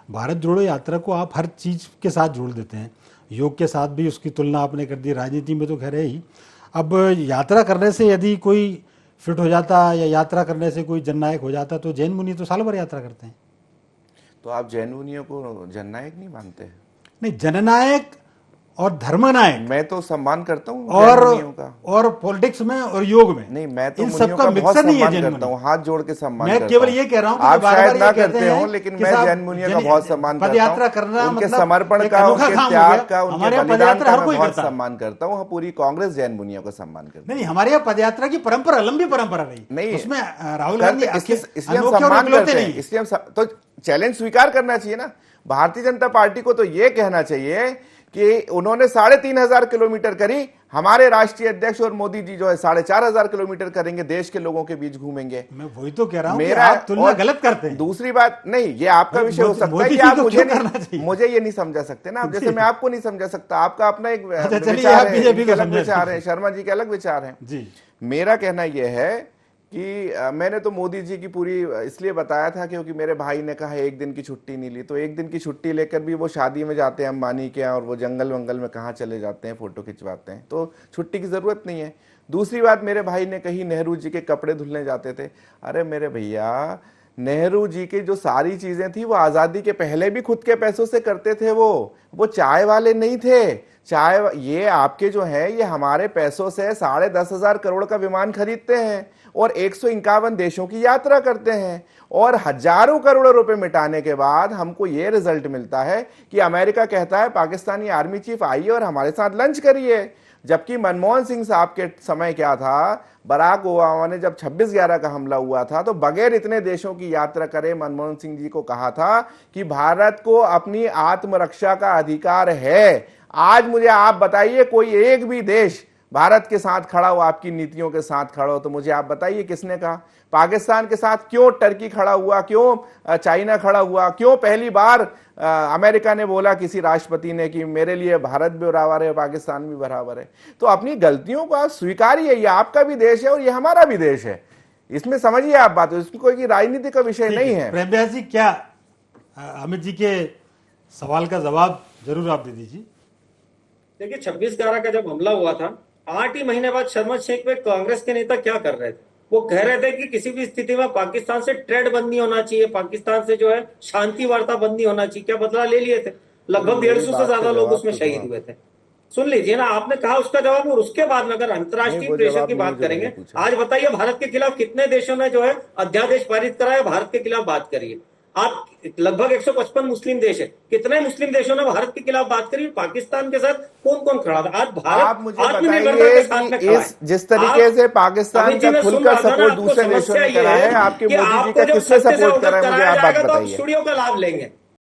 भारत जोड़ो यात्रा को आप हर चीज़ के साथ जोड़ देते हैं, योग के साथ भी उसकी तुलना आपने कर दी, राजनीति में तो खैर है ही। अब यात्रा करने से यदि कोई फिट हो जाता या यात्रा करने से कोई जननायक हो जाता, तो जैन मुनि तो साल भर यात्रा करते हैं। तो आप जैन मुनियों को जननायक नहीं मानते? नहीं, जननायक और धर्मनायक मैं तो सम्मान करता हूँ और जैन मुनियों का। और पॉलिटिक्स में और योग में, नहीं, मैं तो इन मुनियों सबका का बहुत मिक्सर नहीं है सम्मान जैन करता मुनि। हूँ, हाथ जोड़ के सम्मान मैं करता केवल हूँ। ये कह रहा हूँ कि आप बार-बार शायद ये ना कहते करते हैं हो, लेकिन कि मैं साहब जैन मुनियों का बहुत सम्मान करता पदयात्रा करना हूँ। उनके मतलब समर्पण एक का, अनोखा उनके काम हो त्याग गया। का, उनके हमारे यहाँ बलिदान पदयात्रा का हर मैं कोई बहुत करता है। सम्मान करता हूँ। पूरी कांग्रेस जैन मुनियों का सम्मान करती है। नहीं, हमारे यहाँ पदयात्रा की परंपरा, लंबी परंपरा रही, नहीं, उसमें राहुल गांधी इसलिए हम अनोखे और सम्मान इकलौते करते नहीं हैं, है। इसलिए हम तो चैलेंज स्वीकार करना चाहिए ना। भारतीय जनता पार्टी को तो यह कहना चाहिए कि उन्होंने 3,500 किलोमीटर करी, हमारे राष्ट्रीय अध्यक्ष और मोदी जी जो है 4,500 किलोमीटर करेंगे, देश के लोगों के बीच घूमेंगे। मैं वही तो कह रहा हूं कि मेरा आप तुलना गलत करते हैं। दूसरी बात, नहीं, ये आपका विषय हो सकता है कि आप मुझे ये नहीं समझा सकते ना, आप जैसे मैं आपको नहीं समझा सकता, आपका अपना एक विचार है, इनके अलग विचार है, शर्मा जी के अलग विचार है जी। मेरा कहना यह है कि मैंने तो मोदी जी की पूरी इसलिए बताया था क्योंकि मेरे भाई ने कहा एक दिन की छुट्टी नहीं ली, तो एक दिन की छुट्टी लेकर भी वो शादी में जाते हैं अंबानी के यहाँ, और वो जंगल वंगल में कहाँ चले जाते हैं, फोटो खिंचवाते हैं, तो छुट्टी की जरूरत नहीं है। दूसरी बात, मेरे भाई ने कही नेहरू जी के कपड़े धुलने जाते थे। अरे मेरे भैया, नेहरू जी की जो सारी चीजें थी वो आजादी के पहले भी खुद के पैसों से करते थे। वो चाय वाले नहीं थे। चाय, ये आपके जो है, ये हमारे पैसों से 10,500 करोड़ का विमान खरीदते हैं और 151 देशों की यात्रा करते हैं, और हजारों करोड़ रुपए मिटाने के बाद हमको ये रिजल्ट मिलता है कि अमेरिका कहता है पाकिस्तानी आर्मी चीफ आइए और हमारे साथ लंच करिए। जबकि मनमोहन सिंह साहब के समय क्या था, बराक ओबामा ने जब 26/11 का हमला हुआ था तो बगैर इतने देशों की यात्रा करे मनमोहन सिंह जी को कहा था कि भारत को अपनी आत्मरक्षा का अधिकार है। आज मुझे आप बताइए, कोई एक भी देश भारत के साथ खड़ा हो, आपकी नीतियों के साथ खड़ा हो, तो मुझे आप बताइए किसने कहा? पाकिस्तान के साथ क्यों टर्की खड़ा हुआ, क्यों चाइना खड़ा हुआ, क्यों पहली बार अमेरिका ने बोला किसी राष्ट्रपति ने कि मेरे लिए भारत भी बराबर है, पाकिस्तान भी बराबर है? तो अपनी गलतियों को आप स्वीकारिए, ये आपका भी देश है और ये हमारा भी देश है, इसमें समझिए आप बात, इसमें कोई राजनीति का विषय नहीं है। प्रेमव्यास जी, क्या अमित जी के सवाल का जवाब जरूर आप दे दीजिए। देखिए, 26/11 का जब हमला हुआ था, 8 ही महीने बाद शर्मा शेख पे कांग्रेस के नेता क्या कर रहे थे? वो कह रहे थे कि किसी भी स्थिति में पाकिस्तान से ट्रेड बंद नहीं होना चाहिए, पाकिस्तान से जो है शांति वार्ता बंद नहीं होना चाहिए। क्या बदला ले लिए थे? लगभग 150 से ज्यादा लोग उसमें शहीद हुए थे। सुन लीजिए ना, आपने कहा उसका जवाब, और उसके बाद में अगर अंतर्राष्ट्रीय प्रेशर की बात करेंगे, आज बताइए भारत के खिलाफ कितने देशों ने जो है अध्यादेश पारित कराया? भारत के खिलाफ बात करिए आप, लगभग 155 मुस्लिम देश है, कितने मुस्लिम देशों ने भारत के खिलाफ बात करी? पाकिस्तान के साथ कौन कौन खड़ा था? आज भारत आत्मनिर्भरता के साथ में खड़ा है। जिस तरीके से पाकिस्तान का खुलकर सपोर्ट दूसरे देशों ने करा है, आपके मोदी जी का किससे सपोर्ट करा है, मुझे आप बात बताइए। स्टूडियो का लाभ लेंगे।